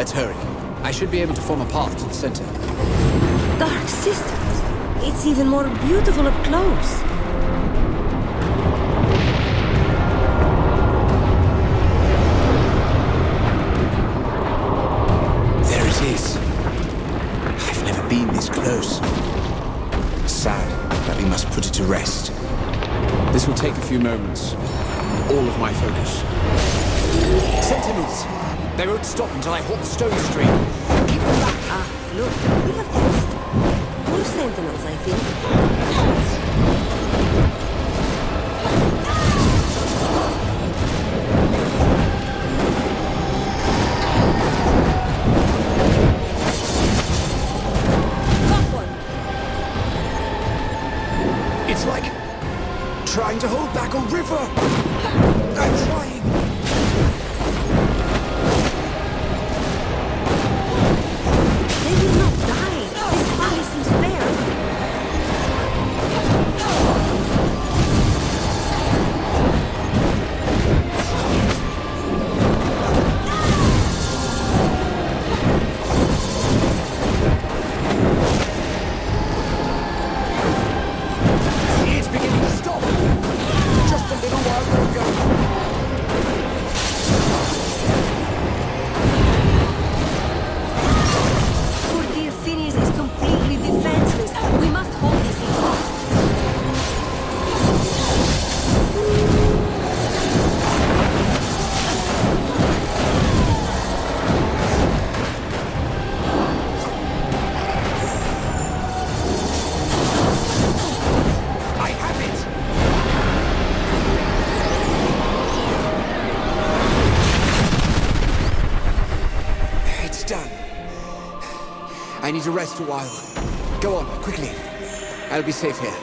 Let's hurry. I should be able to form a path to the center. Dark Sisters. It's even more beautiful up close. There it is. I've never been this close. Sad that we must put it to rest. This will take a few moments. All of my focus. Sentinels! They won't stop until I halt the stone stream. Keep them back. Ah, look, we have guests. More sentinels, I think. It's like trying to hold back a river. I'm trying. They will not die. This fight isn't fair. It's beginning to stop. Just a little while more ago. Poor dear Phineas is completely defenseless. We must hold this thing off. I have it! It's done. I need to rest a while. Go on, quickly. I'll be safe here.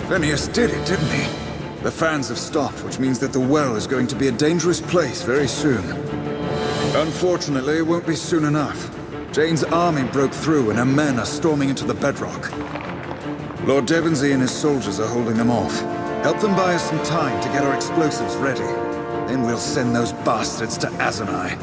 Phineas did it, didn't he? The fans have stopped, which means that the well is going to be a dangerous place very soon. Unfortunately, it won't be soon enough. Jane's army broke through and her men are storming into the bedrock. Lord Devonsey and his soldiers are holding them off. Help them buy us some time to get our explosives ready. Then we'll send those bastards to Azanai.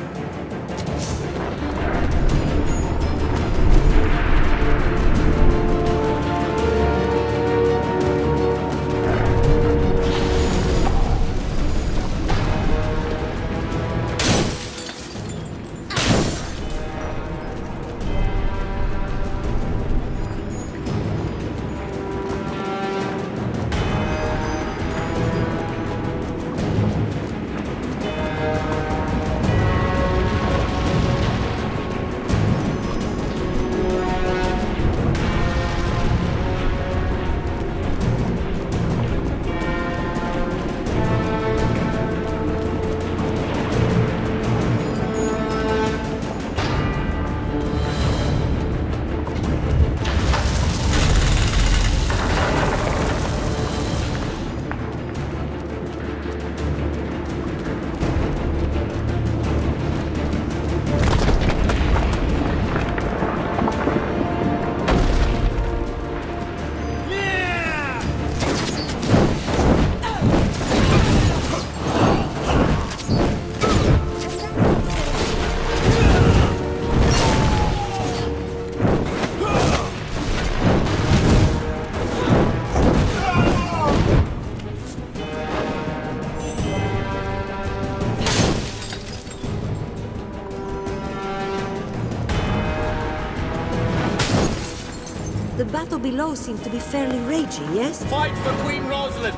The battle below seems to be fairly raging, yes? Fight for Queen Rosalind!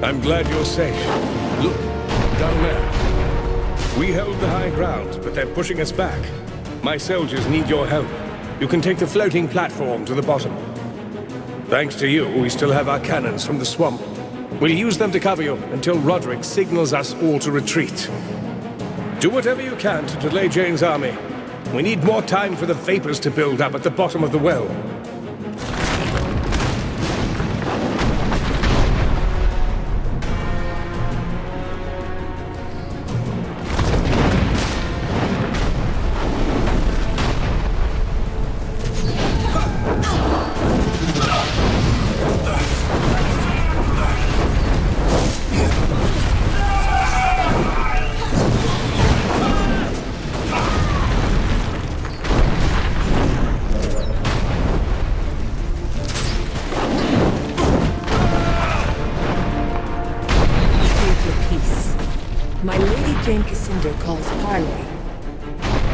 I'm glad you're safe. Look, down there. We held the high ground, but they're pushing us back. My soldiers need your help. You can take the floating platform to the bottom. Thanks to you, we still have our cannons from the swamp. We'll use them to cover you until Roderick signals us all to retreat. Do whatever you can to delay Jane's army. We need more time for the vapors to build up at the bottom of the well.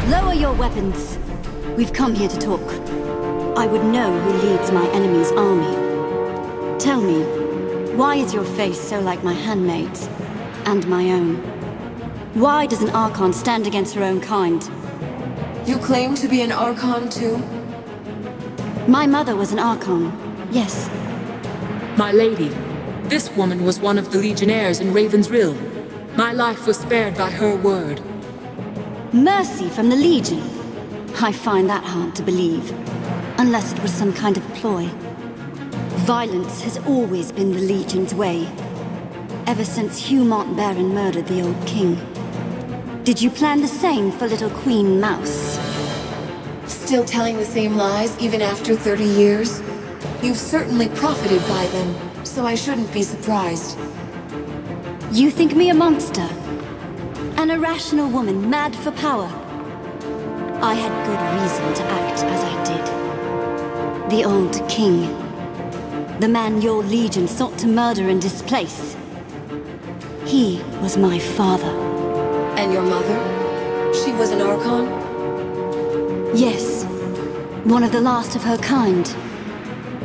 Lower your weapons. We've come here to talk. I would know who leads my enemy's army. Tell me, why is your face so like my handmaid's, and my own? Why does an Archon stand against her own kind? You claim to be an Archon too? My mother was an Archon, yes. My lady, this woman was one of the Legionnaires in Raven's Rill. My life was spared by her word. Mercy from the Legion? I find that hard to believe. Unless it was some kind of ploy. Violence has always been the Legion's way. Ever since Hugh Montbaron murdered the old king. Did you plan the same for little Queen Mouse? Still telling the same lies even after 30 years? You've certainly profited by them, so I shouldn't be surprised. You think me a monster? An irrational woman mad for power? I had good reason to act as I did. The old king. The man your Legion sought to murder and displace. He was my father. And your mother? She was an Archon? Yes. One of the last of her kind.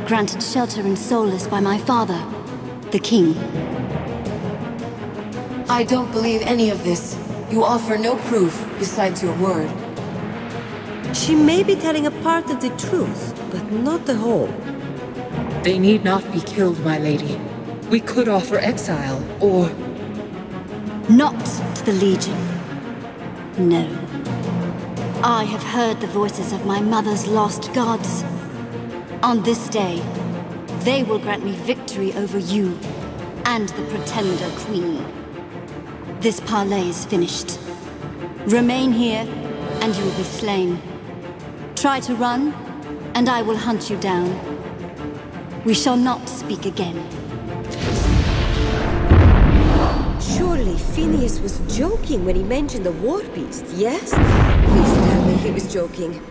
Granted shelter and solace by my father, the king. I don't believe any of this. You offer no proof besides your word. She may be telling a part of the truth, but not the whole. They need not be killed, my lady. We could offer exile, or... Not to the Legion. No. I have heard the voices of my mother's lost gods. On this day, they will grant me victory over you and the Pretender Queen. This parley is finished. Remain here, and you will be slain. Try to run, and I will hunt you down. We shall not speak again. Surely Phineas was joking when he mentioned the war beast, yes? Please tell me he was joking.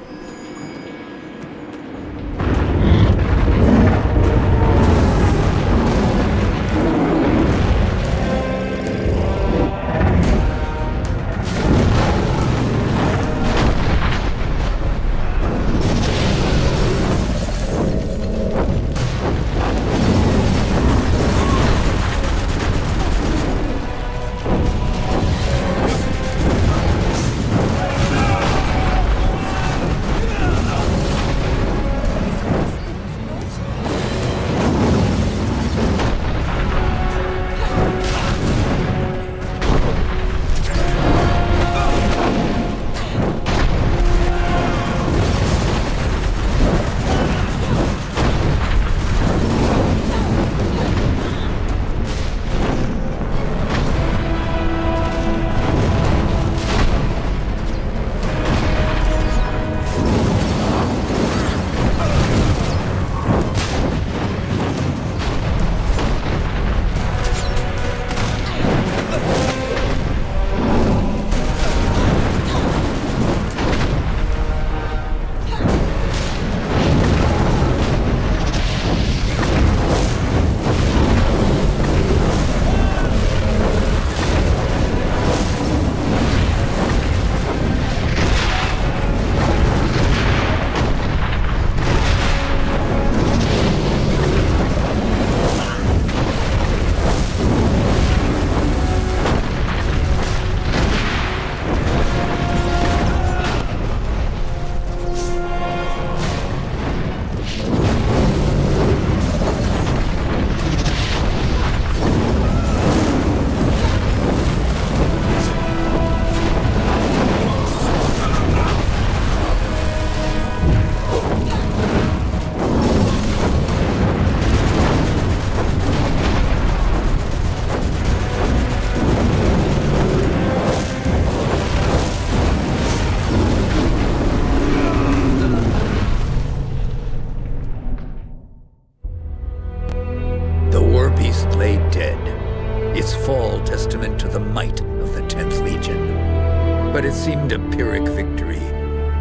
seemed a Pyrrhic victory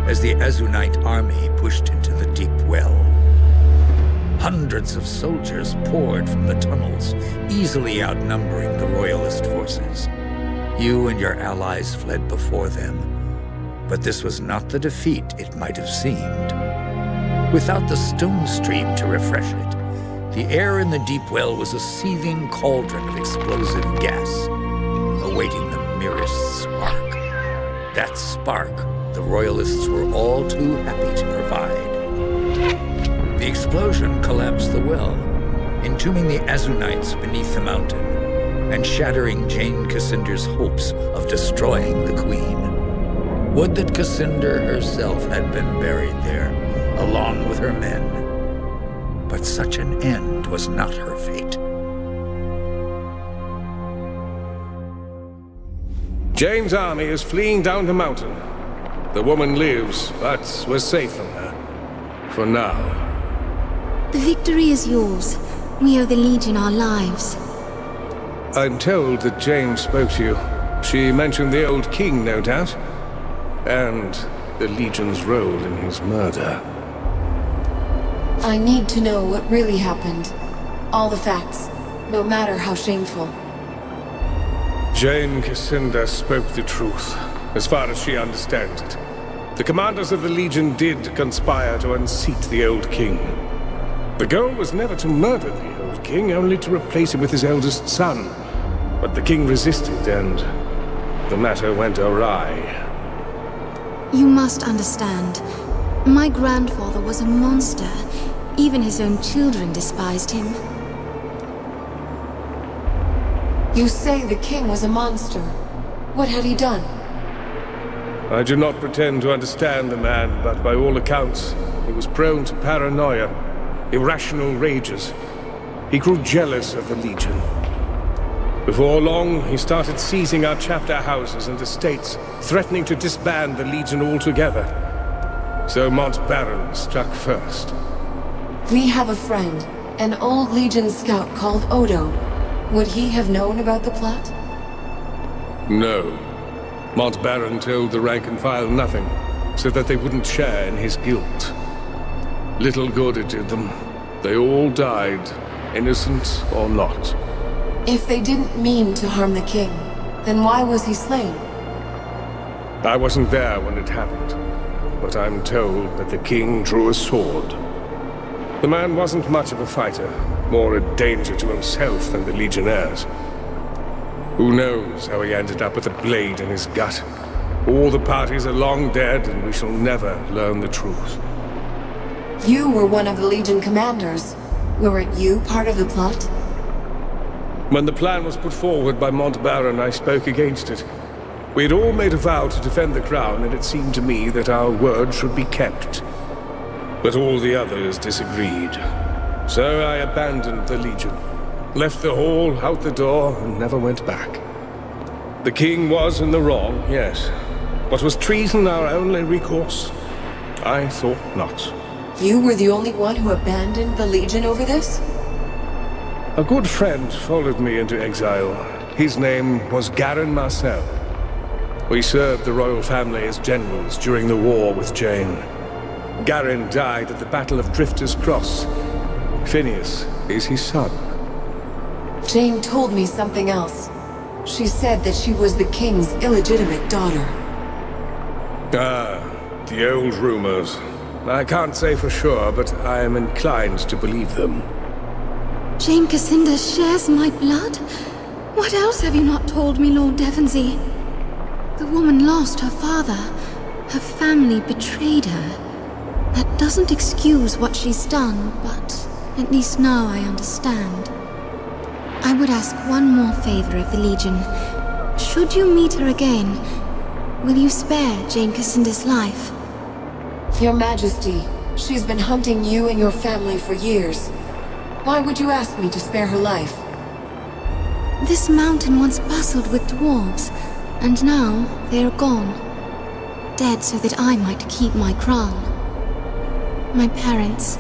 as the Azunite army pushed into the deep well. Hundreds of soldiers poured from the tunnels, easily outnumbering the Royalist forces. You and your allies fled before them, but this was not the defeat it might have seemed. Without the stone stream to refresh it, the air in the deep well was a seething cauldron of explosive gas, awaiting the merest spark. That spark the Royalists were all too happy to provide. The explosion collapsed the well, entombing the Azunites beneath the mountain, and shattering Jane Cassinder's hopes of destroying the Queen. Would that Cassinder herself had been buried there, along with her men. But such an end was not her fate. Jane's army is fleeing down the mountain. The woman lives, but we're safe from her. For now. The victory is yours. We owe the Legion our lives. I'm told that Jane spoke to you. She mentioned the old king, no doubt. And the Legion's role in his murder. I need to know what really happened. All the facts, no matter how shameful. Jane Cassinder spoke the truth, as far as she understands it. The commanders of the Legion did conspire to unseat the old king. The goal was never to murder the old king, only to replace him with his eldest son. But the king resisted, and the matter went awry. You must understand. My grandfather was a monster. Even his own children despised him. You say the king was a monster. What had he done? I do not pretend to understand the man, but by all accounts, he was prone to paranoia, irrational rages. He grew jealous of the Legion. Before long, he started seizing our chapter houses and estates, threatening to disband the Legion altogether. So Mont Baron struck first. We have a friend, an old Legion scout called Odo. Would he have known about the plot? No. Mont Baron told the rank and file nothing, so that they wouldn't share in his guilt. Little good it did them. They all died, innocent or not. If they didn't mean to harm the king, then why was he slain? I wasn't there when it happened, but I'm told that the king drew a sword. The man wasn't much of a fighter, more a danger to himself than the Legionnaires. Who knows how he ended up with a blade in his gut? All the parties are long dead, and we shall never learn the truth. You were one of the Legion commanders. Weren't you part of the plot? When the plan was put forward by Mont Baron, I spoke against it. We had all made a vow to defend the crown, and it seemed to me that our word should be kept. But all the others disagreed. So I abandoned the Legion, left the hall, out the door, and never went back. The king was in the wrong, yes. But was treason our only recourse? I thought not. You were the only one who abandoned the Legion over this? A good friend followed me into exile. His name was Garin Marcel. We served the royal family as generals during the war with Jane. Garin died at the Battle of Drifter's Cross. Phineas is his son. Jane told me something else. She said that she was the king's illegitimate daughter. Ah, the old rumors. I can't say for sure, but I am inclined to believe them. Jane Cassinder shares my blood? What else have you not told me, Lord Devonsey? The woman lost her father. Her family betrayed her. That doesn't excuse what she's done, but at least now I understand. I would ask one more favor of the Legion. Should you meet her again, will you spare Jane Cassinder's life? Your Majesty, she's been hunting you and your family for years. Why would you ask me to spare her life? This mountain once bustled with dwarves, and now they are gone. Dead so that I might keep my crown. My parents,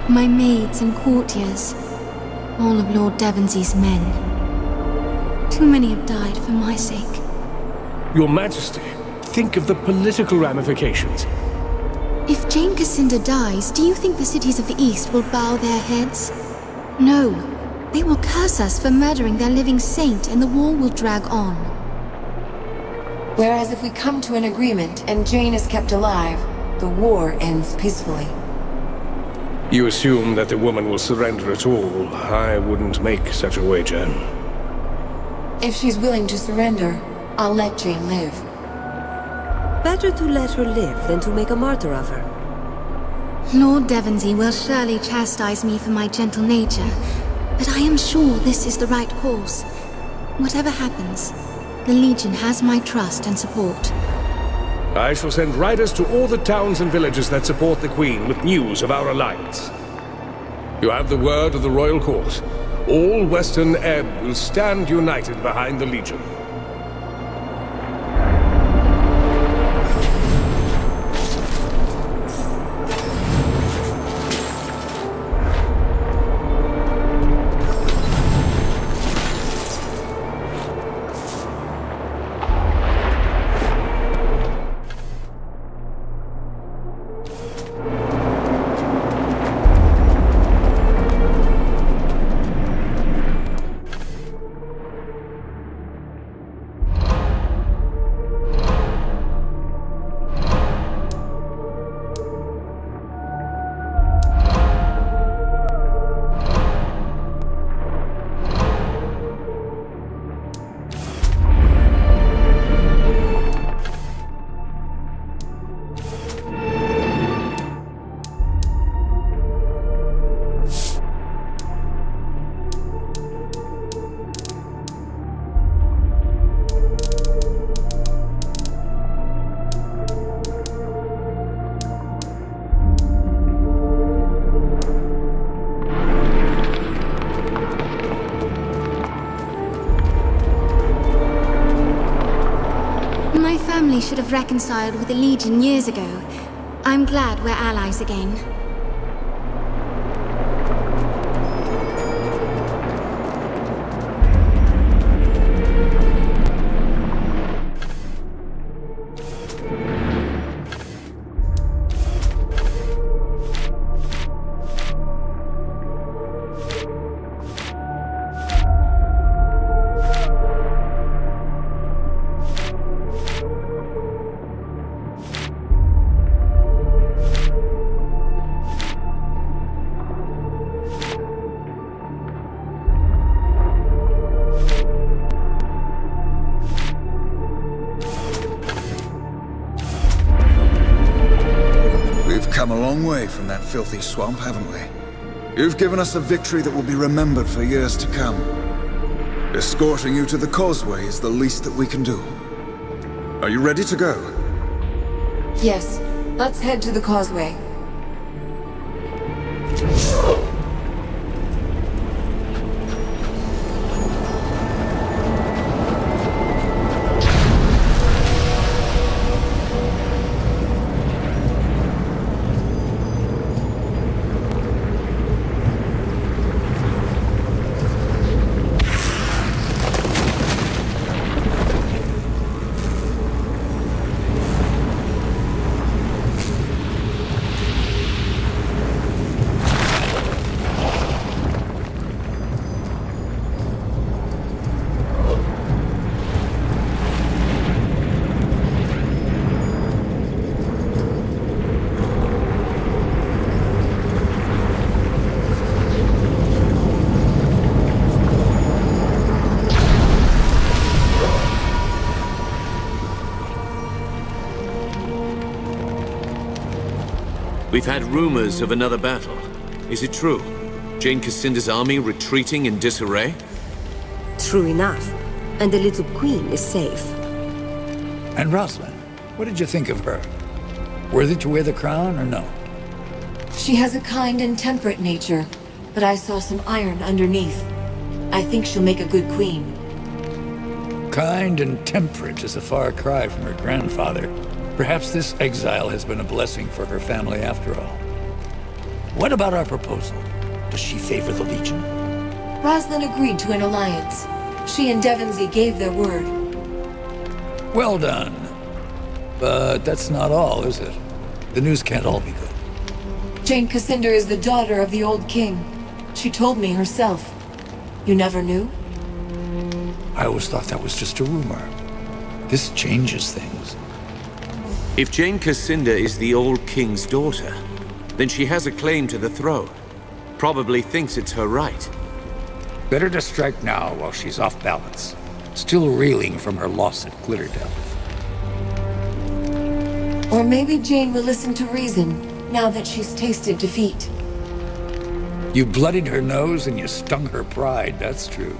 my maids and courtiers, all of Lord Devonsey's men. Too many have died for my sake. Your Majesty, think of the political ramifications. If Jane Cassinda dies, do you think the cities of the East will bow their heads? No. They will curse us for murdering their living saint, and the war will drag on. Whereas if we come to an agreement and Jane is kept alive, the war ends peacefully. You assume that the woman will surrender at all. I wouldn't make such a wager. If she's willing to surrender, I'll let Jane live. Better to let her live than to make a martyr of her. Lord Devonsey will surely chastise me for my gentle nature, but I am sure this is the right course. Whatever happens, the Legion has my trust and support. I shall send riders to all the towns and villages that support the Queen with news of our alliance. You have the word of the Royal Court. All Western Ebb will stand united behind the Legion. Should have reconciled with the Legion years ago. I'm glad we're allies again. Come a long way from that filthy swamp, haven't we? You've given us a victory that will be remembered for years to come. Escorting you to the causeway is the least that we can do. Are you ready to go? Yes. Let's head to the causeway. We've had rumors of another battle. Is it true? Jane Cassinda's army retreating in disarray? True enough. And the little queen is safe. And Rosalind, what did you think of her? Worthy to wear the crown or no? She has a kind and temperate nature, but I saw some iron underneath. I think she'll make a good queen. Kind and temperate is a far cry from her grandfather. Perhaps this exile has been a blessing for her family after all. What about our proposal? Does she favor the Legion? Rosalind agreed to an alliance. She and Devonsey gave their word. Well done. But that's not all, is it? The news can't all be good. Jane Cassander is the daughter of the old king. She told me herself. You never knew? I always thought that was just a rumor. This changes things. If Jane Cassander is the old king's daughter, then she has a claim to the throne. Probably thinks it's her right. Better to strike now while she's off balance. Still reeling from her loss at Glitterdelve. Or maybe Jane will listen to reason, now that she's tasted defeat. You bloodied her nose and you stung her pride, that's true.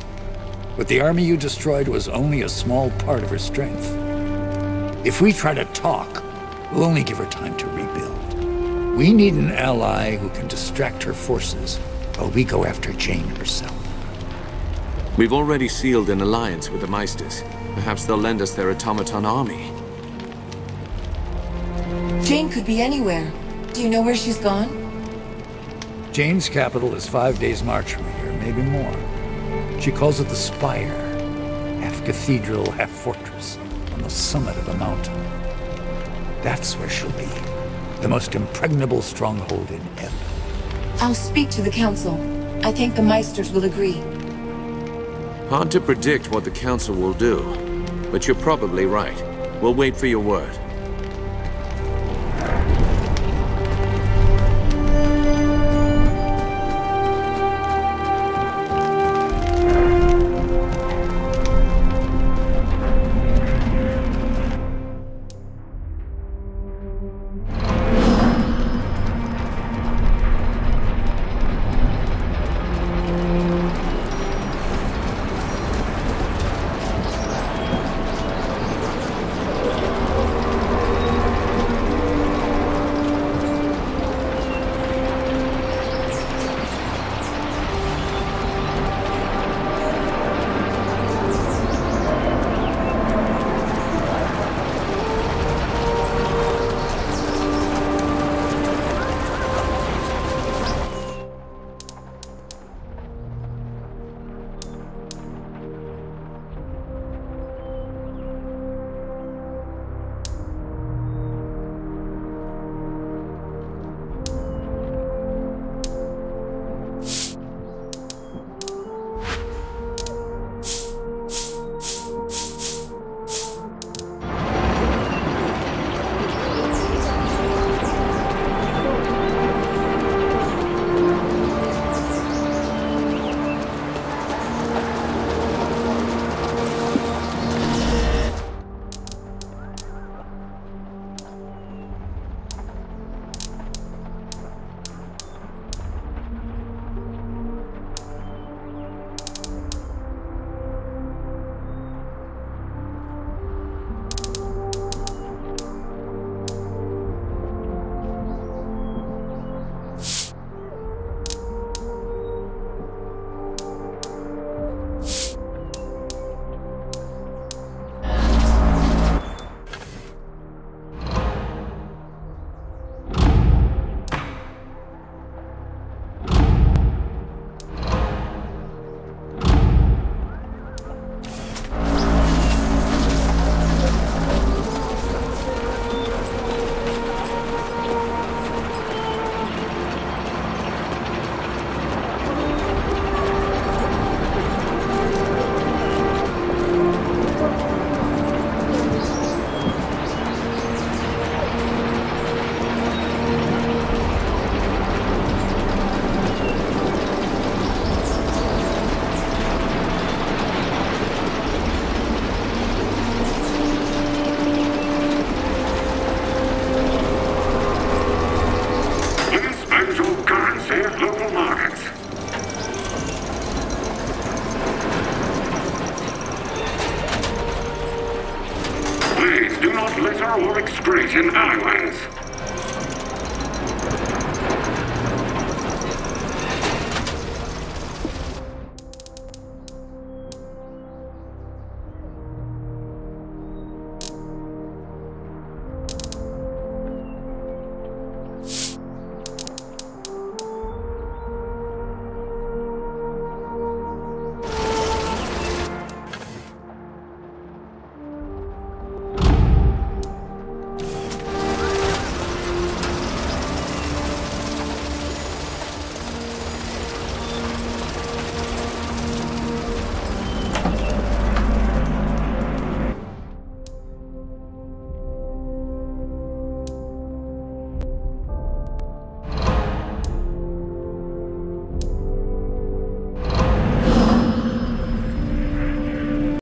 But the army you destroyed was only a small part of her strength. If we try to talk, we'll only give her time to rebuild. We need an ally who can distract her forces while we go after Jane herself. We've already sealed an alliance with the Meisters. Perhaps they'll lend us their automaton army. Jane could be anywhere. Do you know where she's gone? Jane's capital is 5 days' march from here, maybe more. She calls it the Spire. Half cathedral, half fortress, on the summit of a mountain. That's where she'll be. The most impregnable stronghold in Ebb. I'll speak to the council. I think the Meisters will agree. Hard to predict what the council will do, but you're probably right. We'll wait for your word.